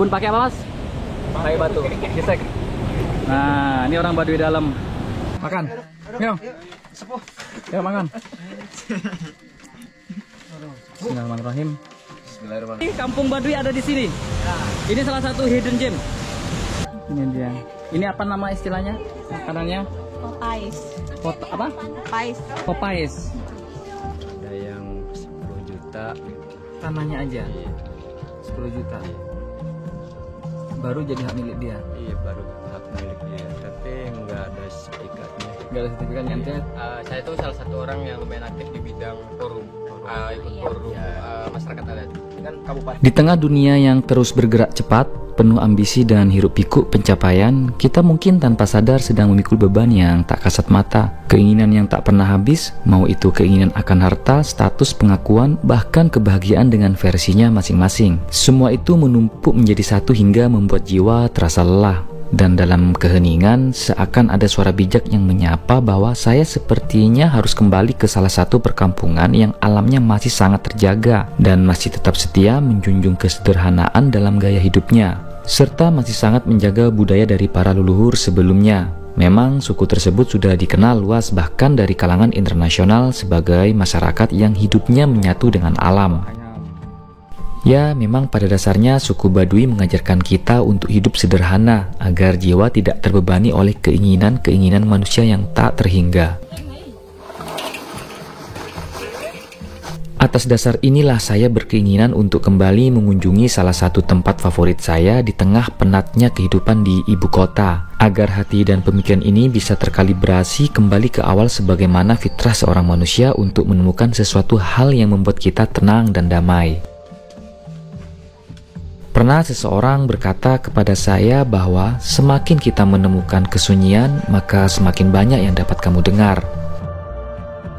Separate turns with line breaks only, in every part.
pakai apa mas? Pakai batu, gesek. Nah, ini orang Baduy dalam. Makan, minum. Ya makan. Bismillahirrahmanirrahim. Bismillahirrahmanirrahim. Kampung Baduy ada di sini. Ini salah satu hidden gem. Ini dia. Ini apa nama istilahnya? Makanannya?
Popeyes.
Apa?
Popeyes.
Popeyes.
Ada yang 10 juta.
Tanahnya aja. 10 juta. Baru jadi hak milik dia.
Iya, baru hak milik dia. Tapi nggak ada sertifikatnya.
Nggak ada sertifikatnya.
Saya itu salah satu orang yang lumayan aktif di bidang forum. Ikut forum masyarakat adat. Kan kabupaten.
Di tengah dunia yang terus bergerak cepat, penuh ambisi dan hiruk pikuk pencapaian, kita mungkin tanpa sadar sedang memikul beban yang tak kasat mata. Keinginan yang tak pernah habis, mau itu keinginan akan harta, status, pengakuan, bahkan kebahagiaan dengan versinya masing-masing. Semua itu menumpuk menjadi satu hingga membuat jiwa terasa lelah. Dan dalam keheningan, seakan ada suara bijak yang menyapa bahwa saya sepertinya harus kembali ke salah satu perkampungan yang alamnya masih sangat terjaga dan masih tetap setia menjunjung kesederhanaan dalam gaya hidupnya, serta masih sangat menjaga budaya dari para leluhur sebelumnya. Memang suku tersebut sudah dikenal luas bahkan dari kalangan internasional sebagai masyarakat yang hidupnya menyatu dengan alam. Ya, memang pada dasarnya suku Baduy mengajarkan kita untuk hidup sederhana agar jiwa tidak terbebani oleh keinginan-keinginan manusia yang tak terhingga. Atas dasar inilah saya berkeinginan untuk kembali mengunjungi salah satu tempat favorit saya di tengah penatnya kehidupan di ibu kota, agar hati dan pemikiran ini bisa terkalibrasi kembali ke awal sebagaimana fitrah seorang manusia untuk menemukan sesuatu hal yang membuat kita tenang dan damai. Pernah seseorang berkata kepada saya bahwa semakin kita menemukan kesunyian, maka semakin banyak yang dapat kamu dengar.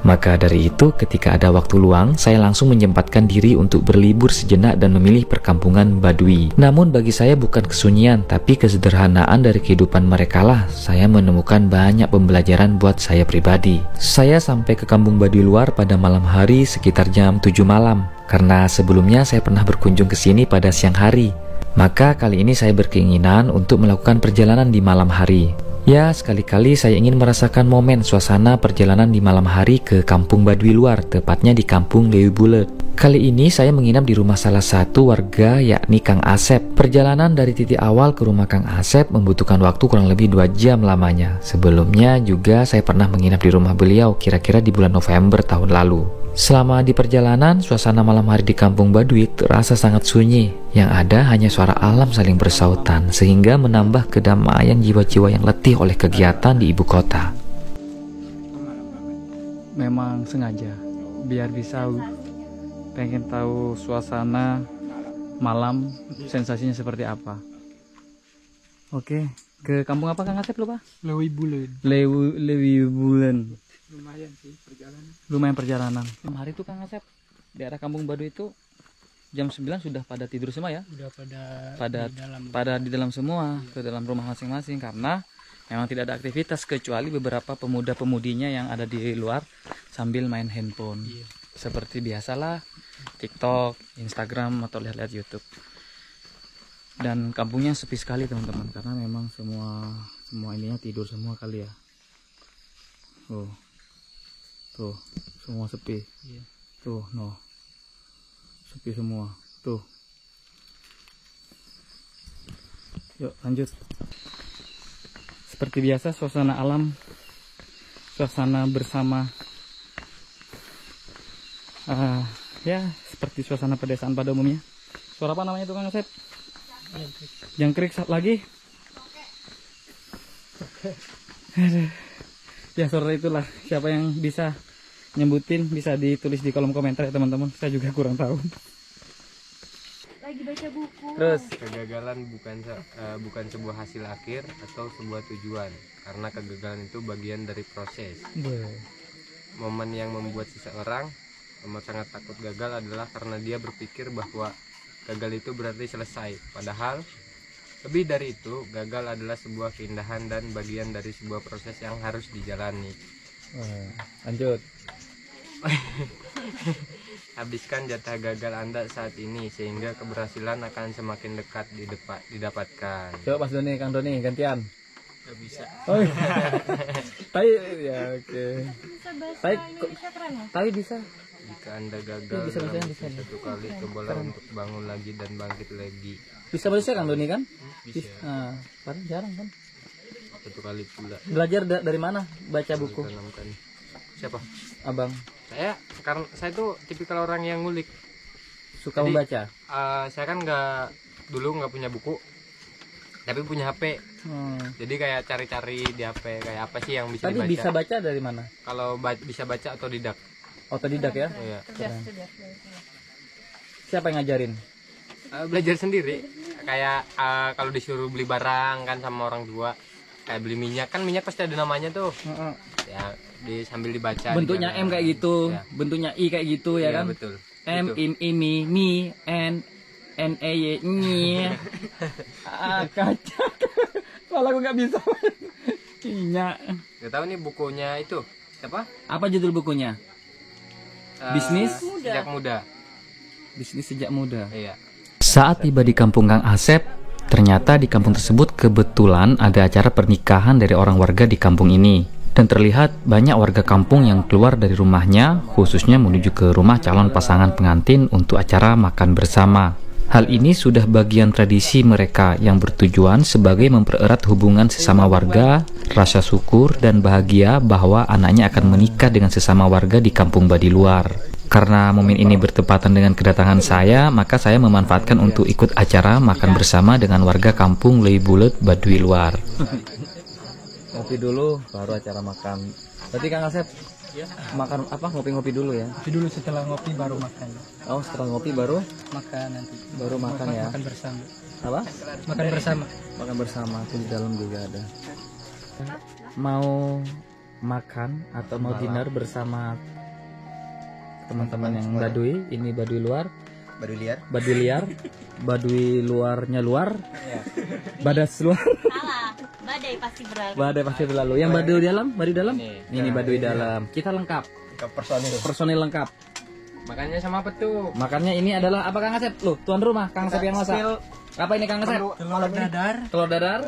Maka dari itu, ketika ada waktu luang, saya langsung menyempatkan diri untuk berlibur sejenak dan memilih perkampungan Baduy. Namun bagi saya bukan kesunyian, tapi kesederhanaan dari kehidupan merekalah saya menemukan banyak pembelajaran buat saya pribadi. Saya sampai ke kampung Baduy luar pada malam hari sekitar jam 7 malam. Karena sebelumnya saya pernah berkunjung ke sini pada siang hari. Maka kali ini saya berkeinginan untuk melakukan perjalanan di malam hari. Ya, sekali-kali saya ingin merasakan momen suasana perjalanan di malam hari ke kampung Baduy luar, tepatnya di kampung Lewi Bulet. Kali ini saya menginap di rumah salah satu warga, yakni Kang Asep. Perjalanan dari titik awal ke rumah Kang Asep membutuhkan waktu kurang lebih 2 jam lamanya. Sebelumnya juga saya pernah menginap di rumah beliau kira-kira di bulan November tahun lalu. Selama di perjalanan, suasana malam hari di kampung Baduy terasa sangat sunyi. Yang ada hanya suara alam saling bersautan, sehingga menambah kedamaian jiwa-jiwa yang letih oleh kegiatan di ibu kota.
Memang sengaja, biar bisa pengen tahu suasana malam, sensasinya seperti apa. Oke, ke kampung apa Kang Asep lupa?
Lewi Bulen.
Lewi Bulen.
Lumayan sih perjalanan.
Lumayan perjalanan. Malam hari itu Kang Asep, daerah kampung Baduy itu jam 9 sudah pada tidur semua ya?
Udah
pada di dalam semua, ke dalam rumah masing-masing, karena memang tidak ada aktivitas kecuali beberapa pemuda-pemudinya yang ada di luar sambil main handphone.
Iya.
Seperti biasalah TikTok, Instagram, atau lihat-lihat YouTube. Dan kampungnya sepi sekali teman-teman, karena memang semua ininya tidur semua kali ya. Tuh, semua sepi.
Iya.
Tuh, sepi semua. Tuh. Yuk lanjut. Seperti biasa suasana alam, suasana bersama, ya seperti suasana pedesaan pada umumnya. Suara apa namanya tuh Kang Asep? Jangkrik lagi. Ya suara itulah, siapa yang bisa nyebutin bisa ditulis di kolom komentar ya teman-teman, saya juga kurang tahu.
Lagi baca buku.
Terus
Kegagalan bukan sebuah hasil akhir atau sebuah tujuan, karena kegagalan itu bagian dari proses. Momen yang membuat seseorang amat sangat takut gagal adalah karena dia berpikir bahwa gagal itu berarti selesai, padahal lebih dari itu, gagal adalah sebuah keindahan dan bagian dari sebuah proses yang harus dijalani.
lanjut.
Habiskan jatah gagal Anda saat ini sehingga keberhasilan akan semakin dekat didapatkan.
Coba Mas Doni, Kang Doni gantian.
Gak bisa.
Oh, tapi ya oke.
Bisa bahasa
Tapi
Indonesia keren ya?
tapi bisa.
Jika Anda gagal
Bisa bahasa
dalam
Indonesia nih.
satu kali, cobalah untuk bangun lagi dan bangkit lagi.
Bisa bahasa Kang Doni kan?
Bisa.
Nah, padahal jarang kan.
Satu kali pula.
Belajar dari mana? Baca buku.
Tanamkan. Siapa?
Abang
Karena saya tuh tipikal orang yang ngulik.
suka
Jadi,
membaca.
Saya kan dulu nggak punya buku, tapi punya HP. Jadi kayak cari-cari di HP kayak apa sih yang bisa
Tapi
dibaca.
bisa baca dari mana?
Kalau bisa baca otodidak.
Otodidak ya?
Iya.
Cerdas.
Siapa yang ngajarin?
Belajar sendiri. Kayak kalau disuruh beli barang kan sama orang tua, kayak beli minyak kan, minyak pasti ada namanya tuh. Ya sambil dibaca.
Bentuknya
di jalan.
M kayak gitu,
Ya.
bentuknya I kayak gitu ya
Iya,
kan?
betul.
M,
Gitu.
im, imi, mi, N, E, Y, nyi. Kacak. Malah aku nggak bisa. Iya.
Gak tahu nih bukunya itu apa?
Apa judul bukunya? Bisnis
Sejak muda.
Bisnis sejak muda.
Iya.
Saat tiba di kampung Kang Asep, ternyata di kampung tersebut kebetulan ada acara pernikahan dari orang warga di kampung ini. Dan terlihat banyak warga kampung yang keluar dari rumahnya, khususnya menuju ke rumah calon pasangan pengantin untuk acara makan bersama. Hal ini sudah bagian tradisi mereka yang bertujuan sebagai mempererat hubungan sesama warga, rasa syukur dan bahagia bahwa anaknya akan menikah dengan sesama warga di kampung Baduy Luar. Karena momen ini bertepatan dengan kedatangan saya, maka saya memanfaatkan untuk ikut acara makan bersama dengan warga kampung Leibulet Baduy Luar.
Ngopi dulu, baru acara makan. Berarti Kang Asep makan apa? Ngopi-ngopi dulu ya?
Tapi dulu setelah ngopi baru makan.
Oh, setelah ngopi baru
Makan nanti.
makan ya?
Makan bersama.
Apa?
Makan bersama.
Makan bersama. Aku di dalam juga ada. Mau makan atau mau dinner bersama teman-teman yang Baduy, ini Baduy Luar,
Baduy liar.
Baduy liar, Baduy luarnya luar, Badas luar,
Salah. Badai pasti berlalu.
Badai pasti berlalu. Yang Baduy dalam, Baduy dalam, ini Baduy dalam. Kita lengkap, personil lengkap.
Makannya sama apa tuh?
Makannya ini adalah apa Kang Asep? Loh, tuan rumah Kang Asep yang masak. Apa ini Kang Asep?
Telur dadar,
Telur dadar,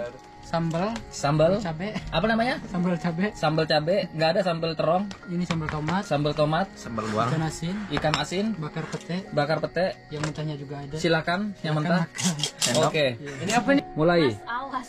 sambal,
sambal,
cabe,
apa namanya?
sambal cabe.
Sambal cabe, nggak ada sambal terong,
Ini sambal tomat,
sambal tomat,
Sambal buang.
ikan asin,
ikan asin,
bakar pete,
bakar pete.
yang mentahnya juga ada.
Silakan yang mentah.
Makan.
Oke,
Ini apa nih?
mulai.
Awas.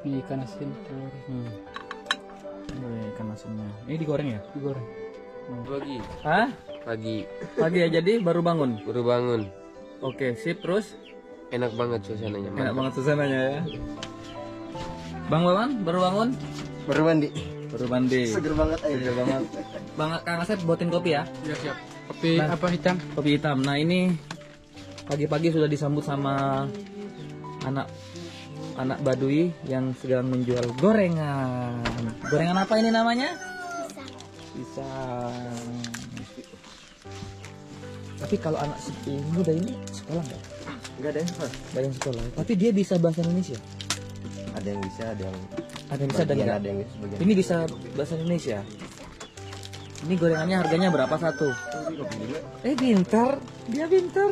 Ini ikan asin telur
Ikan asinnya. Ini digoreng ya?
digoreng.
Pagi.
Hah?
Pagi.
Pagi ya, jadi baru bangun.
Baru bangun.
Oke, sip. Terus
Enak banget suasananya.
enak banget suasananya ya. Bang Wawan baru bangun?
Baru mandi.
Baru mandi.
Seger banget aja.
Seger banget. Bang Kang Asep buatin kopi ya?
Ya siap. Kopi
Nah.
apa hitam?
Kopi hitam. Nah, ini pagi-pagi sudah disambut sama anak Baduy yang sedang menjual gorengan. Gorengan apa ini namanya? Pisang. Tapi kalau anak muda ini sekolah nggak?
Enggak ada yang sekolah.
Nggak ada yang sekolah. Tapi dia bisa bahasa Indonesia.
Ada yang bisa, ada yang
Bisa dan nggak?
ada yang sebagian.
Ini bisa bahasa Indonesia. Ini gorengannya harganya berapa satu? Pintar, dia pintar.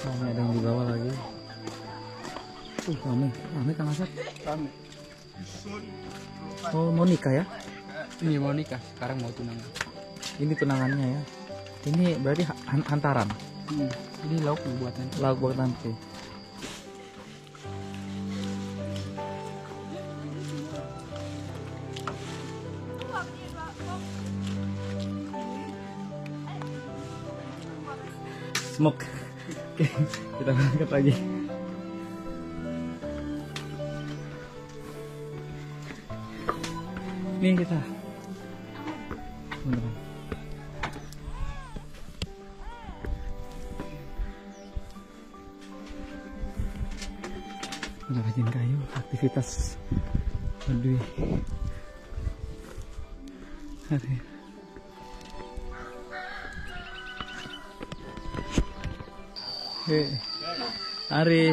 Ini ada yang di bawah lagi. Rame Kang Asep.
Rame.
Oh, mau nikah ya?
Ini mau nikah, sekarang mau tunangan.
Ini tunangannya ya. Ini berarti hantaran.
Ini lauk buatan.
Lauk buat nanti. Smoke. Oke, kita berangkat lagi. Nih kita. Beneran. Rajin kayu, aktivitas Baduy. Hari. Hari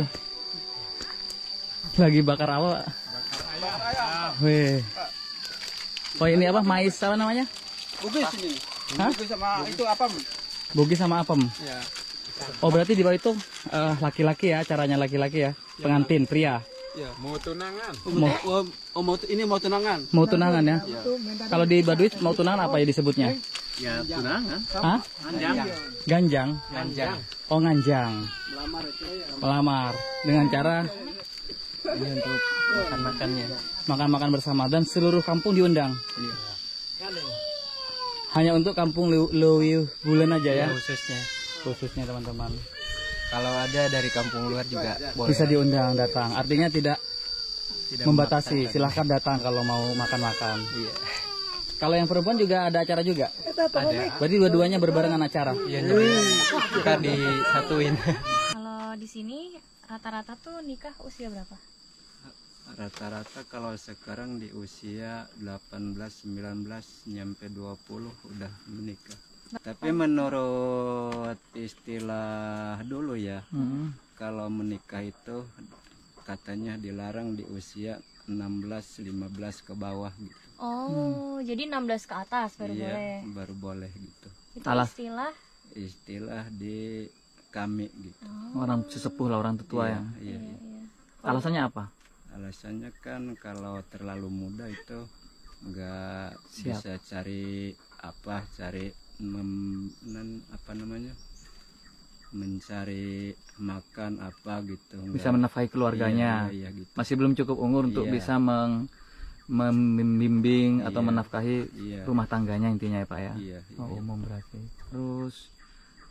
lagi bakar apa? Weh. Oh ini apa? Mais apa namanya?
Bugis ini.
Hah?
Bugis sama itu apa?
Bugis sama apem.
Ya.
Oh berarti di bawah itu laki-laki ya, caranya laki-laki ya, pengantin pria.
Ya. Mau tunangan.
Ini
mau tunangan.
mau tunangan ya. Kalau di Baduy mau tunangan apa ya disebutnya?
Ya tunangan.
Hah? Ganjang.
Ganjang.
Oh nganjang.
Melamar itu ya.
Melamar dengan cara
Ini untuk makan-makannya.
makan-makan bersama dan seluruh kampung diundang. Hanya untuk kampung Lewi Bulan aja ya. Khususnya teman-teman.
Kalau ada dari kampung luar juga boleh.
Bisa diundang datang. Artinya tidak membatasi.
memaksakan.
Silahkan datang kalau mau makan-makan.
Iya.
Kalau yang perempuan juga ada acara juga.
Ada.
Berarti dua-duanya berbarengan acara.
Iya, kita disatuin.
Kalau di sini rata-rata tuh nikah usia berapa?
Rata-rata kalau sekarang di usia 18, 19, nyampe 20 udah menikah. Tapi menurut istilah dulu ya, kalau menikah itu katanya dilarang di usia 16, 15 ke bawah gitu.
Oh, jadi 16 ke atas baru boleh.
Iya, baru boleh gitu.
Itu
Alas.
Istilah di kami gitu.
Orang sesepuh lah, orang tetua ya.
Iya, iya.
Alasannya apa?
Alasannya kan kalau terlalu muda itu nggak
Siap.
bisa cari apa namanya, mencari makan apa gitu.
Bisa menafkahi keluarganya.
Iya, gitu.
Masih belum cukup umur untuk
Iya.
bisa membimbing atau
Iya.
menafkahi
Iya.
rumah tangganya intinya ya Pak ya.
Iya,
Oh,
iya.
umum berarti. Terus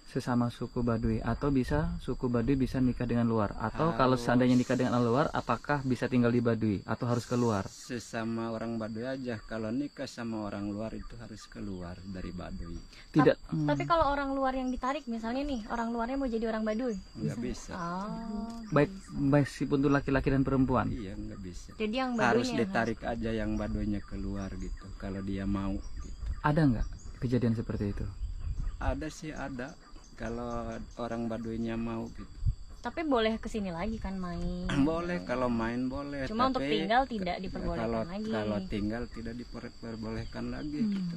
sesama suku Baduy atau bisa suku Baduy bisa nikah dengan luar atau kalau seandainya nikah dengan orang luar apakah bisa tinggal di Baduy atau harus keluar?
Sesama orang Baduy aja. Kalau nikah sama orang luar itu harus keluar dari Baduy.
Tidak.
Tapi kalau orang luar yang ditarik misalnya nih, orang luarnya mau jadi orang Baduy.
Nggak bisa.
Oh.
Baik meskipun itu laki-laki dan perempuan.
Iya, nggak bisa.
Jadi yang
Harus
Baduynya
ditarik aja yang Baduynya keluar gitu. Kalau dia mau gitu.
Ada nggak kejadian seperti itu?
Ada sih, ada. Kalau orang Baduynya mau gitu.
Tapi boleh kesini lagi kan main.
Boleh, kalau main boleh.
Cuma untuk
tapi
tinggal tidak diperbolehkan
kalau,
lagi.
Kalau tinggal tidak diperbolehkan lagi gitu.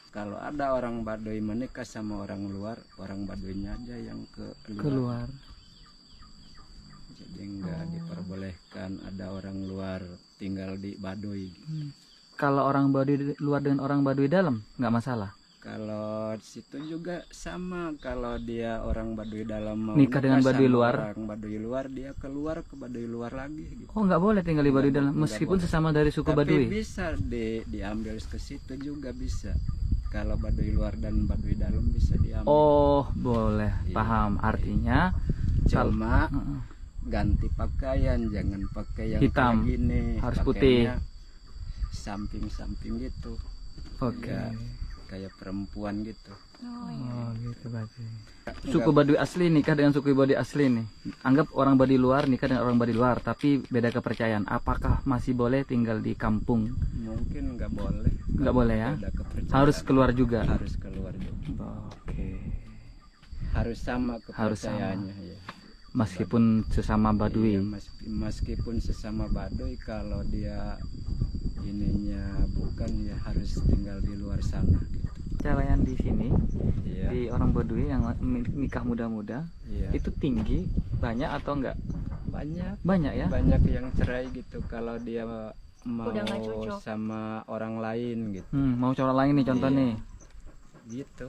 Kalau ada orang Baduy menikah sama orang luar, orang Baduynya aja yang keluar. Jadi nggak diperbolehkan ada orang luar tinggal di Baduy. Gitu.
Kalau orang Baduy luar dengan orang Baduy dalam nggak masalah.
Kalau di situ juga sama, kalau dia orang Baduy dalam mau
Nikah dengan Baduy
sama
luar.
orang Baduy luar, dia keluar ke Baduy luar lagi gitu.
Oh nggak boleh tinggal di Baduy dalam
Nggak
meskipun
boleh.
sesama dari suku
Tapi
Baduy.
bisa diambil ke situ juga bisa. Kalau Baduy luar dan Baduy dalam bisa diambil.
Oh boleh,
Iya,
paham. Artinya
Cuma
Heeh.
ganti pakaian, jangan pakai yang
Hitam.
kayak gini.
Harus
Pakainya
putih.
samping-samping gitu.
Oke.
Ya, kayak perempuan gitu.
Oh, iya.
Oh gitu berarti. Suku Baduy asli nikah dengan suku Baduy asli nih. Anggap orang Baduy luar nikah dengan orang Baduy luar, tapi beda kepercayaan. Apakah masih boleh tinggal di kampung?
Mungkin nggak boleh.
Nggak boleh ya?
Beda kepercayaan.
Harus keluar juga.
Harus keluar juga.
Oke.
Harus sama kepercayaannya ya.
Meskipun sesama Baduy.
Iya, meskipun sesama Baduy, kalau dia ininya bukan, ya harus tinggal di luar sana gitu.
Cara yang di sini,
Iya.
di orang Baduy yang nikah muda-muda,
Iya.
itu tinggi banyak atau enggak?
Banyak
Banyak ya?
banyak yang cerai gitu kalau dia mau
Udah nggak cocok.
sama orang lain gitu.
Mau cara lain nih contoh
Iya.
nih,
Gitu.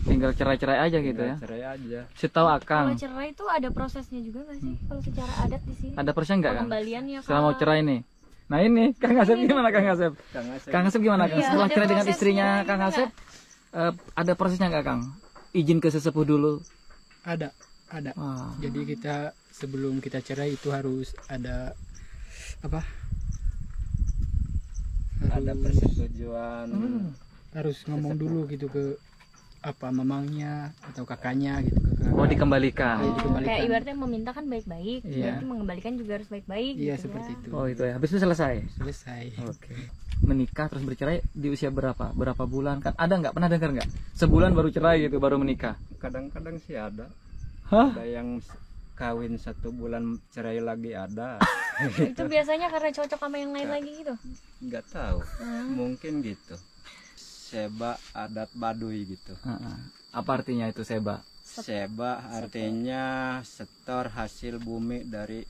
tinggal cerai-cerai aja gitu
Tinggal
ya.
cerai aja.
Setahu
Kalau
Akang,
cerai itu ada prosesnya juga nggak sih? Kalau secara adat di sini?
ada persen enggak Kang?
Pengembaliannya
Setelah mau
Kak.
cerai nih. Nah ini, Kang Asep gimana Kang Asep?
Kang Asep.
Kang Asep gimana Kang?
Iya,
Setelah
ada
cerai dengan
prosesnya
istrinya
gitu
Kang
nggak?
Asep, ada prosesnya enggak Kang? Izin ke sesepuh dulu.
Ada.
Wah.
Jadi kita sebelum kita cerai itu harus ada apa?
Ada persetujuan.
Harus ngomong dulu gitu ke apa mamangnya atau kakaknya gitu ke kakak.
Oh dikembalikan.
Iya, dikembalikan.
Kayak ibaratnya meminta kan baik-baik,
Iya.
berarti mengembalikan juga harus baik-baik.
Iya
gitu
seperti
ya.
itu.
Oh itu ya. Habis itu selesai.
Selesai.
Oke. Menikah terus bercerai di usia berapa? Berapa bulan? Kan ada nggak? Pernah dengar nggak? Sebulan baru cerai gitu, baru menikah.
Kadang-kadang sih ada.
Hah?
Ada yang kawin 1 bulan cerai lagi ada.
Itu biasanya karena cocok sama yang lain lagi gitu.
Nggak tahu. Mungkin gitu. Seba adat Baduy gitu.
Apa artinya itu seba?
Seba artinya setor hasil bumi dari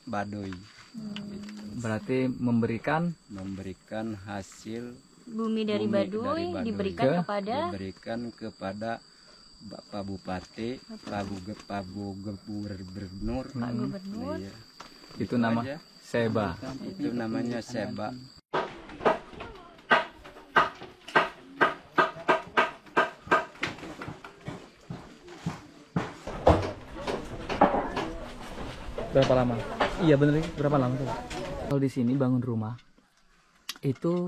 Baduy. Gitu.
Berarti memberikan
Memberikan hasil
Bumi dari
bumi
Baduy
dari Baduy.
diberikan kepada
diberikan kepada Bapak Bupati, Pak Gubernur.
Pak Gubernur.
Iya.
itu nama
aja.
seba.
Itu namanya seba.
Berapa lama? Iya bener, berapa lama tuh? Kalau di sini bangun rumah itu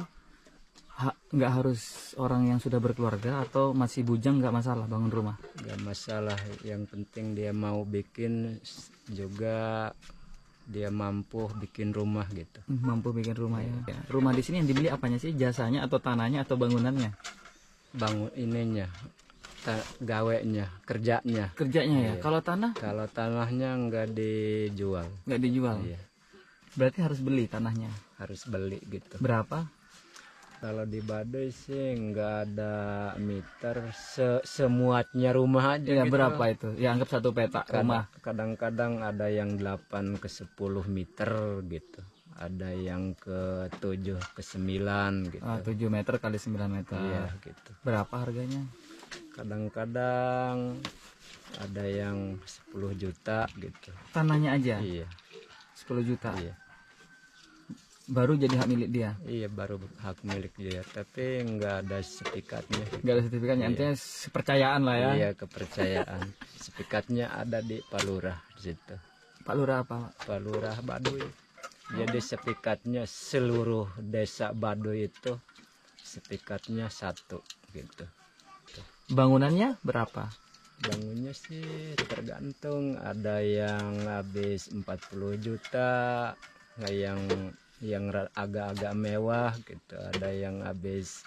nggak harus orang yang sudah berkeluarga atau masih bujang nggak masalah bangun rumah.
Gak masalah, yang penting dia mau bikin juga dia mampu bikin rumah gitu.
Mampu bikin rumah ya. Rumah di sini yang dibeli apanya sih? Jasanya atau tanahnya atau bangunannya?
Bangun ininya, gawenya, kerjanya.
Kerjanya ya.
Iya.
Kalau tanah
Kalau tanahnya nggak dijual,
nggak dijual.
iya,
Berarti harus beli tanahnya.
harus beli gitu.
Berapa?
Kalau di Baduy sih nggak ada meter, semuanya rumah aja.
Ya
gitu.
berapa itu? Ya anggap satu petak rumah.
Kadang-kadang ada yang 8 ke 10 meter gitu. Ada yang ke 7 ke 9 gitu.
7 meter kali 9 meter.
Iya gitu.
Berapa harganya?
Kadang-kadang ada yang 10 juta gitu.
Tanahnya aja
Iya,
10 juta.
iya.
Baru jadi hak milik dia.
Iya, baru hak milik dia, tapi nggak ada sertifikatnya.
Nggak ada sertifikatnya.
Iya.
Intinya kepercayaan lah ya.
Iya, kepercayaan. Sertifikatnya ada di Pak Lurah di situ.
Pak Lurah apa?
Pak Lurah Baduy. Jadi sertifikatnya seluruh desa Baduy itu sertifikatnya 1 gitu.
Bangunannya berapa?
Bangunnya sih tergantung, ada yang habis 40 juta, yang agak-agak mewah gitu, ada yang habis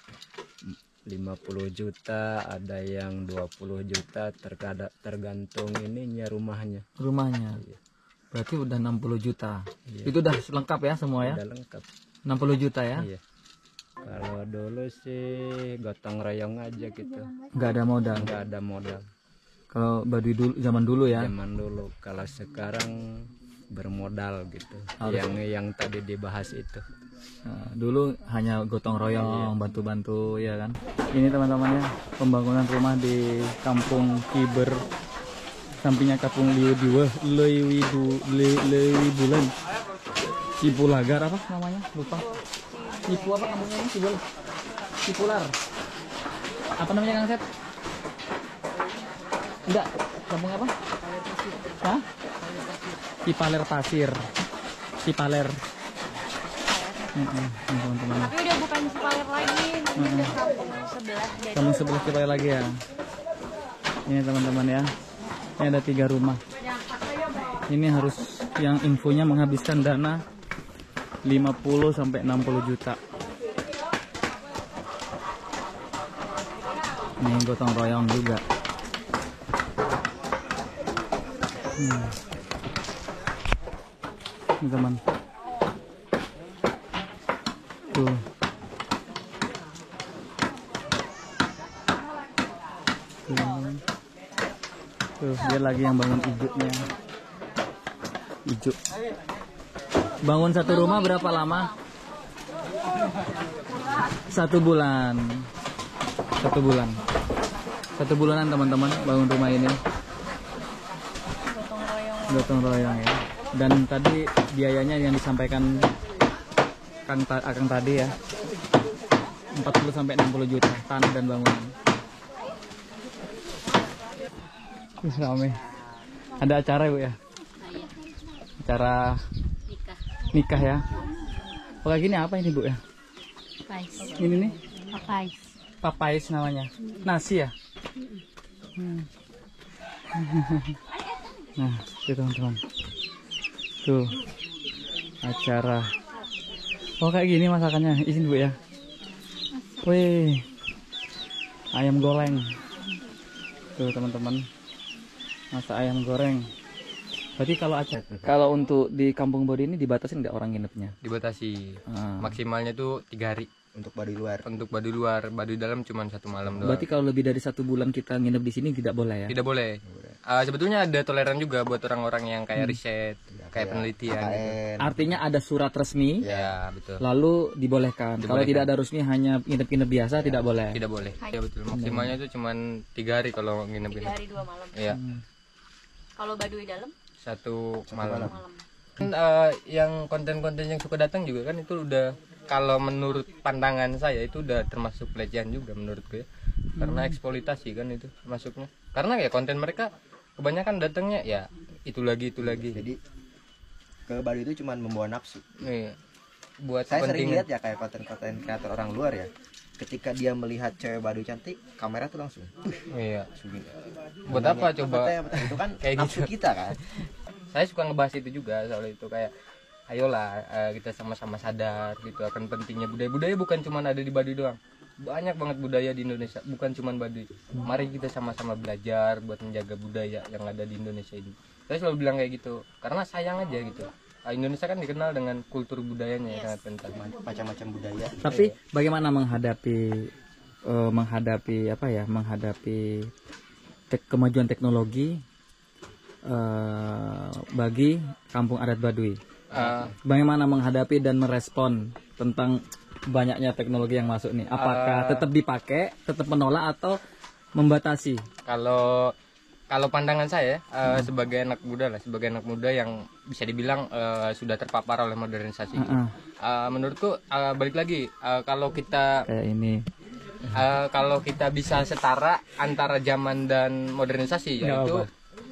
50 juta, ada yang 20 juta, tergantung ininya rumahnya.
Rumahnya.
Iya.
Berarti udah 60 juta.
Iya.
Itu udah lengkap ya semua ya?
Udah lengkap.
60 juta ya?
Iya. Kalau dulu sih gotong royong aja gitu,
Nggak ada modal.
nggak ada modal.
Kalau Baduy dulu, zaman dulu ya?
Zaman dulu. Kalau sekarang bermodal gitu.
Harus.
Yang tadi dibahas itu.
Nah, dulu hanya gotong royong, bantu-bantu ya kan. Ini teman-temannya pembangunan rumah di Kampung Kiber, sampingnya Kampung Lewibulan, Cipulagar apa namanya? Lupa. Cipu apa kampungnya ini? Cipular. Apa namanya Kang Sep? Enggak, kampung apa? Hah? Cipaler Pasir. Cipaler. Teman-teman.
Tapi udah bukan bukan Cipaler lagi, ini udah kampung sebelah dari
Kampung sebelah Cipaler lagi ya. Ini teman-teman ya. Ini ada 3 rumah. Ini harus yang infonya menghabiskan dana 50 sampai 60 juta. Ini gotong royong juga. Ini teman. Tuh. Tuh, dia lagi yang bangun hijaunya. Hijau. Bangun satu rumah berapa lama? 1 bulan. 1 bulan. 1 bulanan teman-teman bangun rumah ini. Gotong royong ya. Dan tadi biayanya yang disampaikan Akang tadi ya, 40 sampai 60 juta tanah dan bangunan. Rame. Ada acara Bu ya? Acara nikah ya. Oh kayak gini apa ini Bu ya?
Papais.
Ini nih?
Papais.
Papais namanya. Nasi ya? Nah, itu teman-teman. Tuh. Acara. Oh kayak gini masakannya. Izin Bu ya. Wih. Ayam goreng. Tuh teman-teman. Masak ayam goreng. Berarti kalau untuk di Kampung Baduy ini dibatasin nggak orang nginepnya?
Dibatasi. Maksimalnya tuh 3 hari
untuk Baduy luar.
untuk Baduy luar. Baduy dalam cuma 1 malam doang.
Berarti kalau lebih dari 1 bulan kita nginep di sini tidak boleh ya?
Tidak boleh. Sebetulnya ada toleran juga buat orang-orang yang kayak riset, kayak penelitian gitu.
Artinya ada surat resmi,
Ya, betul.
lalu dibolehkan. Kalau tidak ada resmi hanya nginep-nginep biasa tidak boleh.
Tidak boleh. Ya betul. Maksimalnya itu cuma 3 hari kalau
3
nginep-nginep.
hari 2 malam.
Iya.
Kalau Baduy dalam
1 malam.
malam.
Kan, yang konten-konten yang suka datang juga kan itu udah, kalau menurut pandangan saya itu udah termasuk pelecehan juga menurutku ya. Karena eksploitasi kan itu masuknya. Karena ya konten mereka kebanyakan datangnya ya itu lagi.
Jadi ke Baduy itu cuma membawa nafsu.
Nih, buat
Saya sering
kepentingan.
lihat ya kayak konten-konten kreator orang luar ya. Ketika dia melihat cewek Baduy cantik, kamera tuh langsung.
Iya.
langsung gini.
Buat apa coba?
Itu kan
Kayak
nafsu
gitu.
kita kan.
Saya suka ngebahas itu juga soal itu, kayak ayolah kita sama-sama sadar gitu akan pentingnya budaya. Budaya bukan cuma ada di Baduy doang. Banyak banget budaya di Indonesia, bukan cuma Baduy. Mari kita sama-sama belajar buat menjaga budaya yang ada di Indonesia ini. Saya selalu bilang kayak gitu karena sayang aja gitu. Indonesia kan dikenal dengan kultur budayanya yang sangat kental.
Macam-macam budaya.
Tapi bagaimana menghadapi kemajuan teknologi bagi kampung adat Baduy? Bagaimana menghadapi dan merespon tentang banyaknya teknologi yang masuk nih? Apakah tetap dipakai, tetap menolak atau membatasi?
Kalau pandangan saya sebagai anak muda yang bisa dibilang sudah terpapar oleh modernisasi, menurutku balik lagi kalau kita
Kayak ini.
kalau kita bisa setara antara zaman dan modernisasi,
Nggak
yaitu
apa.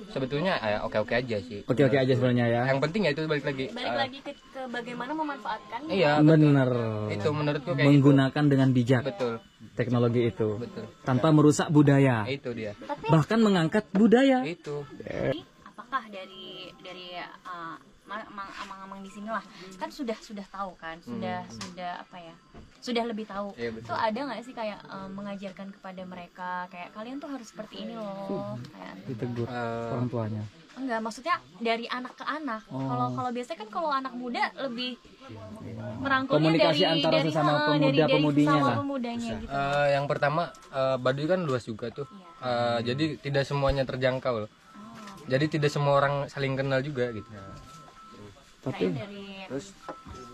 sebetulnya oke-oke aja sih.
Oke-oke aja sebenarnya ya.
Yang penting ya itu balik lagi.
ke bagaimana memanfaatkan.
Iya,
Benar.
itu menurutku kayak
Menggunakan dengan bijak
betul,
teknologi itu.
betul.
Tanpa merusak budaya.
Itu dia.
Bahkan mengangkat budaya.
Itu.
Apakah dari amang-amang di sini lah kan sudah tahu kan, sudah lebih tahu.
Iya, betul.
Tuh ada nggak sih kayak mengajarkan kepada mereka kayak kalian tuh harus seperti ini loh, kayak
Ditegur orang tuanya.
enggak, maksudnya dari anak ke anak. Kalau biasanya kan kalau anak muda lebih merangkulnya
Komunikasi antara sesama pemuda-pemudinya
sesama
lah.
pemudanya gitu.
Yang pertama Baduy kan luas juga tuh. Jadi tidak semuanya terjangkau loh. Jadi tidak semua orang saling kenal juga gitu.
Tapi
Terus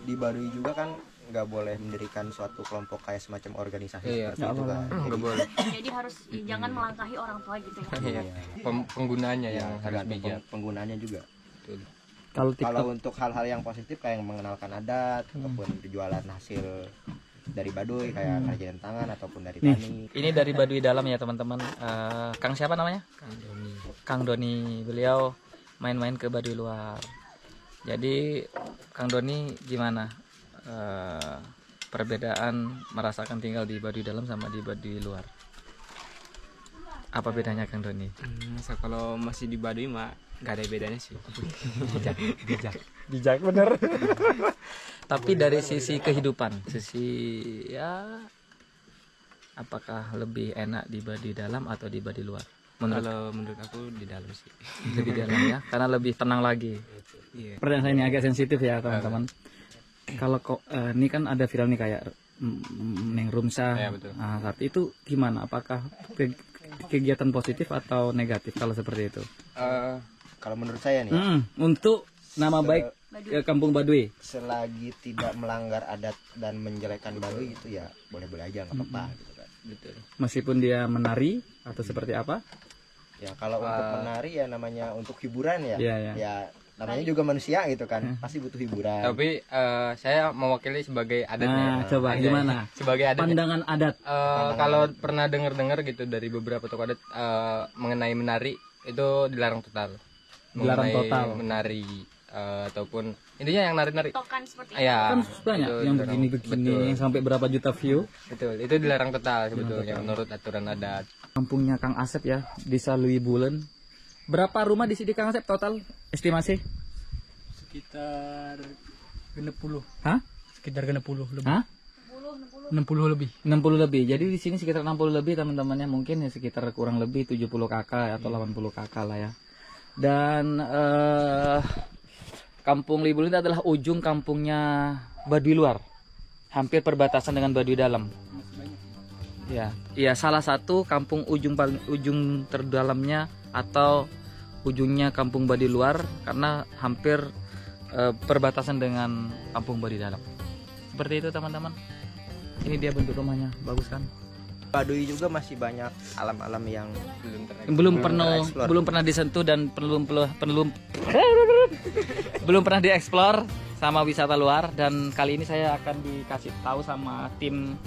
di Baduy juga kan nggak boleh mendirikan suatu kelompok kayak semacam organisasi
Iya.
seperti itu kan.
Nggak boleh.
Jadi harus jangan melangkahi orang tua gitu ya.
Iya. Penggunaannya yang harus
Tergantung
bijak.
penggunaannya juga.
Betul.
kalau
Kalau
TikTok
untuk hal-hal yang positif kayak mengenalkan adat ataupun berjualan hasil dari Baduy kayak kerajinan tangan ataupun dari
Nih.
tani.
ini dari Baduy dalam ya teman-teman. Kang siapa namanya? Kang Doni. Beliau main-main ke Baduy luar. Jadi Kang Doni gimana perbedaan merasakan tinggal di Baduy dalam sama di Baduy luar? Apa bedanya Kang Doni?
Kalau masih di Baduy mah nggak ada bedanya sih.
Bijak bener. Tapi dari sisi kehidupan, sisi ya, apakah lebih enak di Baduy dalam atau di Baduy luar?
Menurut aku di dalam sih.
Lebih dalam ya, karena lebih tenang lagi.
Iya.
Pertanyaan saya ini agak sensitif ya teman-teman. Kalau ini kan ada viral nih kayak Neng Rumsa.
Ya, betul.
Nah, saat itu gimana? Apakah kegiatan positif atau negatif kalau seperti itu?
Kalau menurut saya nih,
Untuk nama baik Kampung Baduy.
selagi tidak melanggar adat dan menjelekkan Baduy itu ya boleh-boleh aja, nggak apa-apa gitu kan.
Betul.
Meskipun dia menari atau seperti apa?
Ya kalau untuk menari ya namanya untuk hiburan ya.
Iya, iya.
Ya namanya juga manusia gitu kan, pasti butuh hiburan.
Tapi saya mewakili sebagai
Nah,
adatnya.
coba
Adat.
gimana?
Sebagai adat.
Pandangan adat.
Kalau pernah dengar gitu dari beberapa tokoh adat mengenai menari itu dilarang total.
Dilarang
Mengenai
total.
menari ataupun intinya yang nari-nari.
Tokan seperti
Ya,
Kan banyak
itu
yang
dilarang.
begini-begini
Betul.
yang sampai berapa juta view.
Betul, itu dilarang total sebetulnya menurut aturan adat.
Kampungnya Kang Asep ya, Desa Lui Bulen. Berapa rumah di sini Kang Asep total estimasi?
Sekitar 60.
Hah?
Sekitar 60 lebih.
Hah?
60 lebih.
60 lebih. Jadi di sini sekitar 60 lebih teman-temannya, mungkin ya sekitar kurang lebih 70 kakak atau 80 kakak lah ya. Dan Kampung Lui Bulen itu adalah ujung kampungnya Baduy luar. Hampir perbatasan dengan Baduy dalam. Ya, iya salah satu kampung ujung terdalamnya atau ujungnya Kampung Baduy luar karena hampir perbatasan dengan Kampung Baduy dalam. Seperti itu teman-teman. Ini dia bentuk rumahnya, bagus kan?
Baduy juga masih banyak alam-alam yang
Belum pernah disentuh dan belum pernah dieksplor sama wisata luar, dan kali ini saya akan dikasih tahu sama tim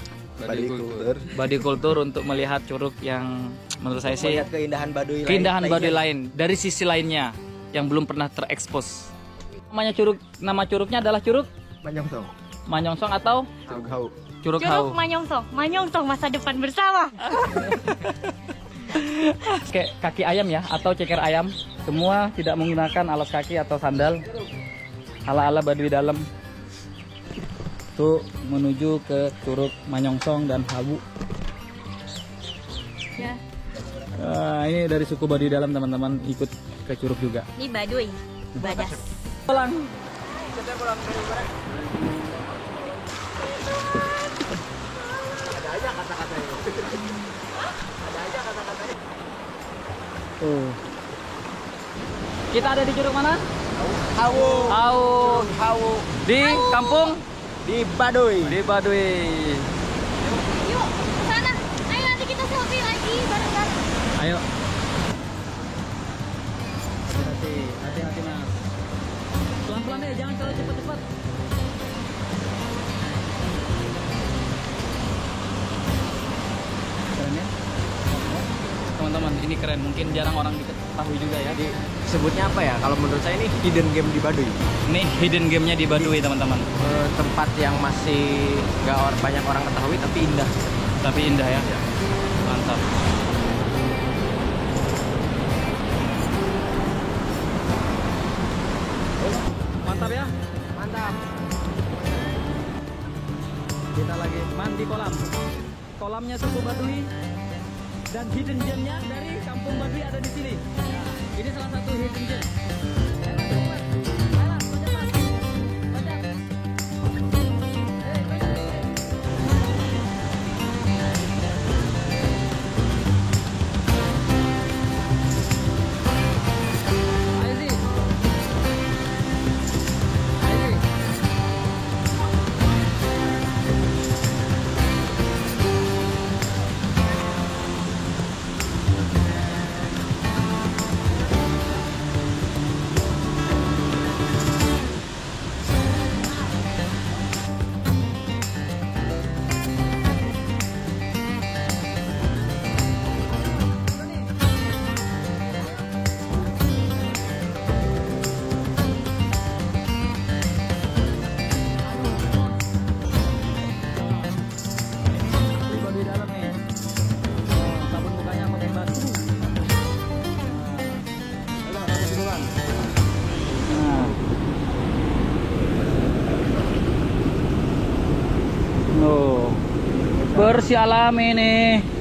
Baduy Kultur untuk melihat curug yang menurut saya sih
melihat keindahan Baduy
Baduy lain dari sisi lainnya yang belum pernah terekspos. Nama curugnya adalah Curug Manyongsong atau Curug Hau.
Manyongsong masa depan bersama.
Kayak kaki ayam ya atau ceker ayam, semua tidak menggunakan alas kaki atau sandal, ala-ala Baduy dalam. Tuh menuju ke Curug Manyongsong dan Hawu.
Ya.
Ini dari suku Baduy dalam teman-teman, ikut ke curug juga.
Ini Baduy. Badas.
Pulang. Tuh. Kita ada di curug mana? Hawu. Di kampung?
di Baduy.
Di Baduy.
Yuk, ke sana. Ayo nanti kita selfie lagi bareng-bareng.
Ayo. Hati-hati mas. Pelan-pelan ya, jangan terlalu cepat-cepat. Keren ya? Teman-teman, ini keren. Mungkin jarang orang diketahui juga ya.
Sebutnya apa ya? Kalau menurut saya ini hidden game di Baduy.
Ini hidden game-nya di Baduy teman-teman.
Tempat yang masih nggak banyak orang ketahui tapi indah.
Tapi indah ya. Mantap. Mantap ya.
Mantap.
Kita lagi mandi kolam. Kolamnya suku Baduy dan hidden gem-nya dari Kampung Baduy ada di sini. Ini salah satu hidden gem. bersih alam ini.